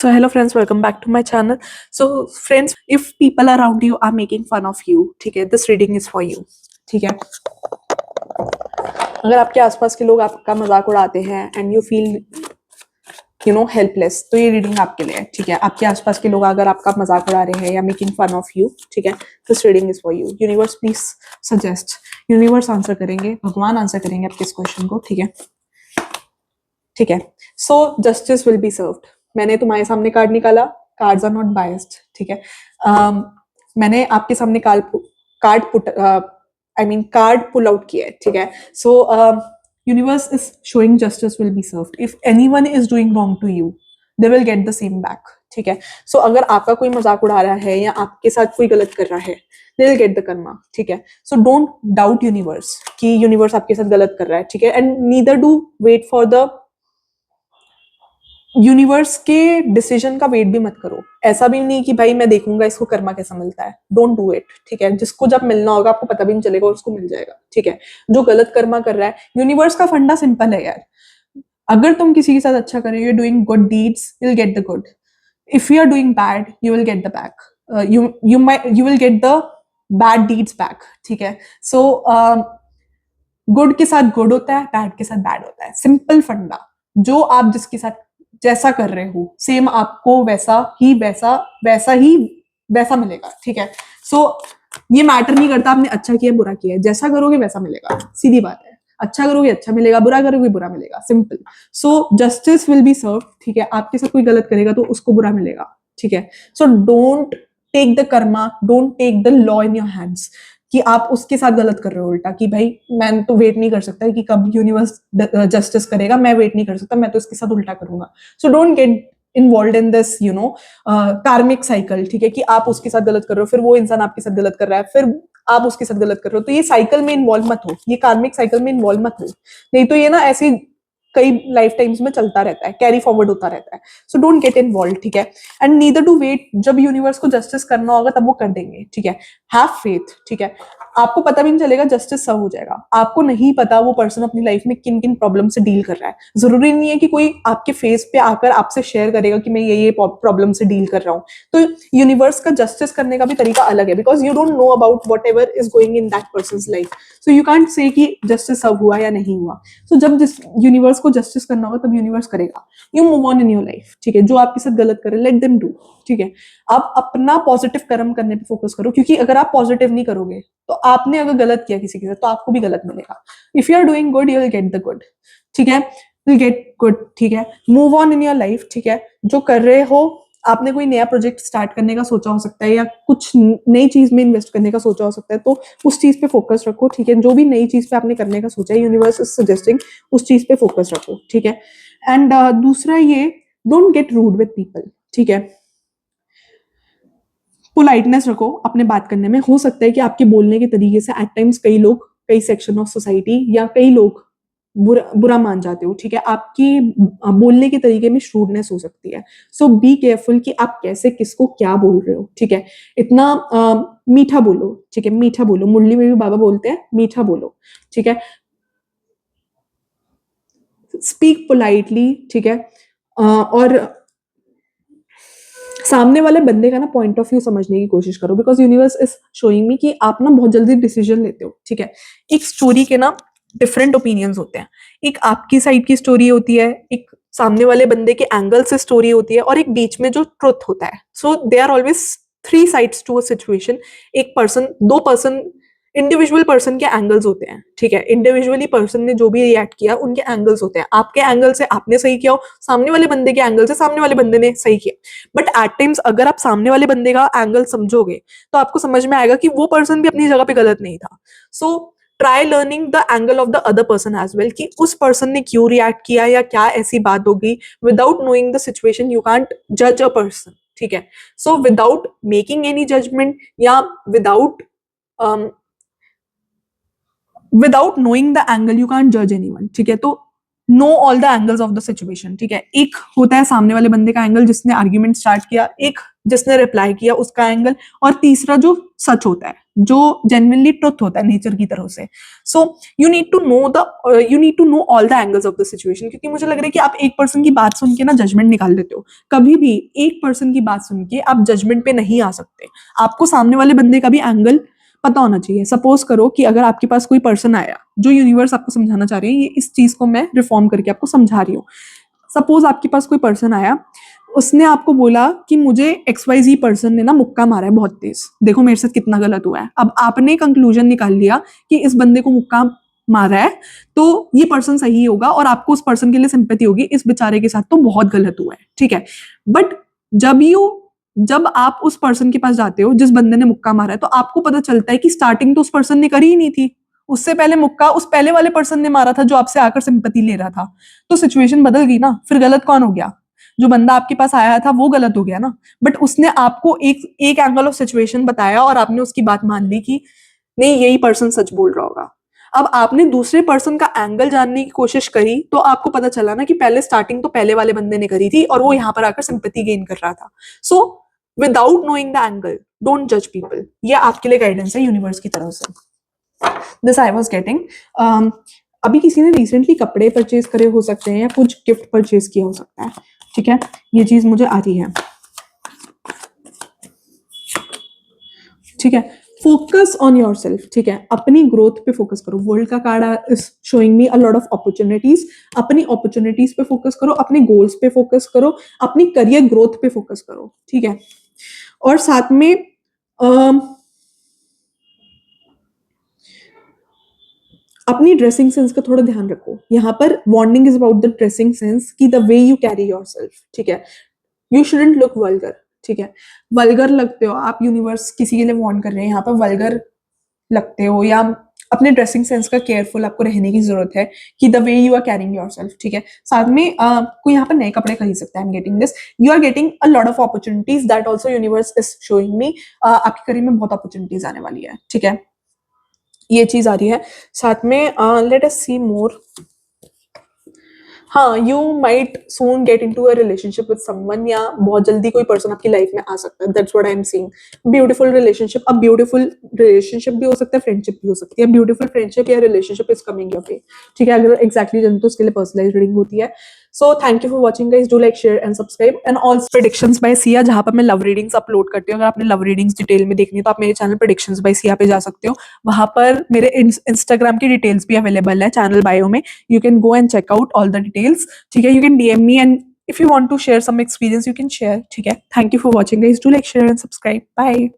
So hello friends, welcome back to my channel. So friends, if people around you are making fun of you, ठीक है, this reading is for you. ठीक है, अगर आपके आसपास के लोग आपका मजाक उड़ाते हैं एंड यू फील हेल्पलेस, तो ये रीडिंग आपके लिए है. ठीक है, आपके आसपास के लोग अगर आपका मजाक उड़ा रहे हैं या मेकिंग फन ऑफ यू, ठीक है, this reading is for you. Universe please suggest. Universe answer करेंगे, भगवान आंसर करेंगे आपके इस क्वेश्चन को. ठीक है, ठीक है. So justice will be served. मैंने तुम्हारे सामने कार्ड निकाला. Cards are not biased. ठीक है, मैंने आपके सामने कार्ड पुल आउट किया है. ठीक है, so universe is showing justice will be served. If anyone is doing wrong to you, they will get the same back. ठीक है, सो अगर आपका कोई मजाक उड़ा रहा है या आपके साथ कोई गलत कर रहा है, they will get the karma. ठीक है, सो डोंट डाउट यूनिवर्स कि यूनिवर्स आपके साथ गलत कर रहा है. ठीक है, and neither do wait for the universe के डिसीजन का वेट भी मत करो. ऐसा भी नहीं कि भाई मैं देखूंगा इसको कर्मा कैसा मिलता है. Don't do it. ठीक है, जिसको जब मिलना होगा आपको पता भी नहीं चलेगा, उसको मिल जाएगा. ठीक है, जो गलत कर्मा कर रहा है, यूनिवर्स का फंडा सिंपल है यार. अगर तुम किसी के साथ अच्छा कर रहे हो, you are doing good deeds, you will get the good. If you are doing bad, you will get the back. You will get the bad deeds back. ठीक है, सो गुड के साथ गुड होता है, बैड के साथ bad होता है. सिंपल फंडा. जो आप जिसके साथ जैसा कर रहे हो, सेम आपको वैसा ही वैसा मिलेगा. ठीक है, सो ये मैटर नहीं करता आपने अच्छा किया बुरा किया, जैसा करोगे वैसा मिलेगा. सीधी बात है. अच्छा करोगे अच्छा मिलेगा, बुरा करोगे बुरा मिलेगा. Simple. So justice will be serve. ठीक है, आपके साथ कोई गलत करेगा तो उसको बुरा मिलेगा. ठीक है, so don't take the karma, don't take the law in your hands कि आप उसके साथ गलत कर रहे हो उल्टा, कि भाई मैं तो वेट नहीं कर सकता कि कब यूनिवर्स जस्टिस करेगा, मैं वेट नहीं कर सकता, मैं तो इसके साथ उल्टा करूंगा. So don't get involve in this कार्मिक साइकिल. ठीक है, कि आप उसके साथ गलत कर रहे हो, फिर वो इंसान आपके साथ गलत कर रहा है, फिर आप उसके साथ गलत कर रहे हो. तो ये साइकिल में इन्वॉल्व मत हो, ये कार्मिक साइकिल में इन्वॉल्व मत हो. नहीं तो ये ना ऐसे कई लाइफ टाइम्स में चलता रहता है, कैरी फॉरवर्ड होता रहता है. So don't get involve. ठीक है, एंड नीदर टू वेट. जब यूनिवर्स को जस्टिस करना होगा तब वो कर देंगे. ठीक है, हैव फेथ. ठीक है, आपको पता भी नहीं चलेगा, जस्टिस सब हो जाएगा. आपको नहीं पता वो पर्सन अपनी लाइफ में किन किन प्रॉब्लम से डील कर रहा है. जरूरी नहीं है कि कोई आपके फेस पे आकर आपसे शेयर करेगा कि मैं ये प्रॉब्लम से डील कर रहा हूँ. तो यूनिवर्स का जस्टिस करने का भी तरीका अलग है, because you don't know about what ever is going in that person life. So you can't से कि जस्टिस सब हुआ या नहीं हुआ. सो जब यूनिवर्स को जस्टिस करना होगा तब यूनिवर्स करेगा. You move on in your life. ठीक है, जो आपके साथ गलत करे, लेट देम डू. ठीक है, आप अपना पॉजिटिव कर्म करने पे फोकस करो, क्योंकि अगर आप पॉजिटिव नहीं करोगे तो आपने अगर गलत किया किसी के साथ तो आपको भी गलत मिलेगा. If you are doing good, you will get the good. ठीक है, विल गेट गुड. ठीक है, move on in your life. ठीक है, जो कर रहे हो, आपने कोई नया प्रोजेक्ट स्टार्ट करने का सोचा हो सकता है या कुछ नई चीज में इन्वेस्ट करने का सोचा हो सकता है, तो उस चीज पे फोकस रखो. ठीक है, जो भी नई चीज पे आपने करने का सोचा है, यूनिवर्स इज सजेस्टिंग उस चीज पे फोकस रखो. ठीक है, एंड दूसरा ये, don't get rude with people. ठीक है, पोलाइटनेस रखो अपने बात करने में. हो सकता है कि आपके बोलने के तरीके से एट टाइम्स कई लोग, कई सेक्शन ऑफ सोसाइटी या कई लोग बुरा मान जाते हो. ठीक है, आपकी बोलने के तरीके में श्रूडनेस हो सकती है. सो बी केयरफुल कि आप कैसे किसको क्या बोल रहे हो. ठीक है, इतना मीठा बोलो. ठीक है, मीठा बोलो. मुरली में भी बाबा बोलते हैं मीठा बोलो. ठीक है, स्पीक पोलाइटली. ठीक है, और सामने वाले बंदे का ना पॉइंट ऑफ व्यू समझने की कोशिश करो, बिकॉज यूनिवर्स इज शोइंग मी कि आप ना बहुत जल्दी डिसीजन लेते हो. ठीक है, एक स्टोरी के ना डिफरेंट ओपिनियंस होते हैं. एक आपकी साइड की स्टोरी होती है, एक सामने वाले बंदे के एंगल से स्टोरी होती है, और एक बीच में जो ट्रुथ होता है. So they are always three sides to a situation. एक पर्सन, दो पर्सन, इंडिविजुअल पर्सन के एंगल्स होते हैं. ठीक है, इंडिविजुअली पर्सन ने जो भी रिएक्ट किया उनके एंगल्स होते हैं. आपके एंगल से आपने सही किया हो, सामने वाले बंदे के एंगल से सामने वाले बंदे ने सही किया. बट एट टाइम्स अगर आप सामने वाले बंदे का एंगल समझोगे तो आपको समझ में आएगा कि वो पर्सन भी अपनी जगह पे गलत नहीं था. So try learning the angle of the other person as well, कि उस पर्सन ने क्यों रिएक्ट किया या क्या ऐसी बात होगी. Without knowing the situation you can't जज अ पर्सन. ठीक है, so without making any judgement या without knowing the angle you can't जज एनीवन. ठीक है, तो know all the angles of the situation, ठीक है। एक होता है सामने वाले बंदे का एंगल जिसने आर्ग्यूमेंट स्टार्ट किया, एक जिसने रिप्लाई किया उसका एंगल, और तीसरा जो सच होता है, जो जेन्युइनली ट्रुथ होता है नेचर की तरफ से। So you need to know all the angles of the situation, क्योंकि मुझे लग रहा है कि आप एक पर्सन की बात सुन के ना जजमेंट निकाल लेते हो। कभी भी एक पर्सन की बात सुन के आप जजमेंट पे नहीं आ सकते। आपको सामने वाले बंदे का भी एंगल पता होना चाहिए। सपोज करो कि अगर आपके पास कोई पर्सन आया, जो यूनिवर्स आपको समझाना चाह रहे हैं, ये इस चीज को मैं रिफॉर्म करके आपको समझा रही हूँ। सपोज आपके पास कोई पर्सन आया, उसने आपको बोला कि मुझे XYZ पर्सन ने ना मुक्का मारा है बहुत तेज, देखो मेरे साथ कितना गलत हुआ है। अब आपने कंक्लूजन निकाल लिया कि इस बंदे को मुक्का मारा है तो ये पर्सन सही होगा, और आपको उस पर्सन के लिए सिंपैथी होगी, इस बेचारे के साथ तो बहुत गलत हुआ है, ठीक है। बट जब आप उस पर्सन के पास जाते हो जिस बंदे ने मुक्का मारा है, तो आपको पता चलता है कि स्टार्टिंग तो उस पर्सन ने करी ही नहीं थी, उससे पहले मुक्का उस पहले वाले पर्सन ने मारा था जो आपसे आकर सिंपैथी ले रहा था। तो सिचुएशन बदल गई ना, फिर गलत कौन हो गया? जो बंदा आपके पास आया था वो गलत हो गया ना। बट उसने आपको एक एंगल ऑफ सिचुएशन बताया और आपने उसकी बात मान ली कि नहीं यही पर्सन सच बोल रहा होगा। अब आपने दूसरे पर्सन का एंगल जानने की कोशिश करी तो आपको पता चला ना कि पहले स्टार्टिंग तो पहले वाले बंदे ने करी थी और वो यहाँ पर आकर सिंपैथी गेन कर रहा था। So without knowing the angle don't जज पीपल। ये आपके लिए गाइडेंस है यूनिवर्स की तरफ से। This I was getting. अभी किसी ने रिसेंटली कपड़े परचेज करे हो सकते हैं या कुछ गिफ्ट परचेज किया हो सकता है, ठीक है। ये चीज मुझे आ रही है, ठीक है। फोकस ऑन योर सेल्फ, ठीक है। अपनी ग्रोथ पे फोकस करो। वर्ल्ड का card is showing me a lot of opportunities. अपनी अपॉर्चुनिटीज पे फोकस करो, अपने गोल्स पे फोकस करो, अपनी करियर ग्रोथ पे फोकस करो, ठीक है। और साथ में अपनी ड्रेसिंग सेंस का थोड़ा ध्यान रखो। यहाँ पर warning is about the dressing sense की the way you carry yourself, ठीक है। यू शुडंट लुक वल्गर, ठीक है। वल्गर लगते हो आप, यूनिवर्स किसी के लिए वार्न कर रहे हैं यहाँ पर, वल्गर लगते हो या अपने ड्रेसिंग सेंस का केयरफुल आपको रहने की जरूरत है कि the way you are carrying yourself, ठीक है। साथ में कोई यहाँ पर नए कपड़े खरीद सकता है। I am getting this. You are getting a lot of opportunities that also universe is showing me. आपके करियर में बहुत अपॉर्चुनिटीज आने वाली है, ठीक है। ये चीज आ रही है। साथ में लेट अस सी मोर। हाँ, you might soon get into a relationship with someone, या बहुत जल्दी कोई पर्सन आपकी लाइफ में आ सकता है। That's what I am seeing. Beautiful relationship. अब ब्यूटीफुल रिलेशनशिप भी हो सकता है, फ्रेंडशिप भी हो सकती है। ब्यूटीफुल फ्रेंडशिप या relationship is coming your way, ठीक है। अगर एग्जैक्टली जानते हो उसके लिए पर्सनलाइज्ड रीडिंग होती है। So thank you for watching guys. Do like, share and subscribe. And also predictions by Siya, जहां पर मैं लव रीडिंग्स अपलोड करती हूँ। अगर आपने लव रीडिंग्स डिटेल में देखनी है तो आप मेरे चैनल प्रेडिक्शंस बाय सिया पे जा सकते हो। वहां पर मेरे इंस्टाग्राम की डिटेल्स भी अवेलेबल है चैनल बायो में। You can go and check out all the details, ठीक है। You can DM me, and if you want to share some experience you can share, ठीक है। Thank you for watching guys. Do like, share and subscribe. Bye.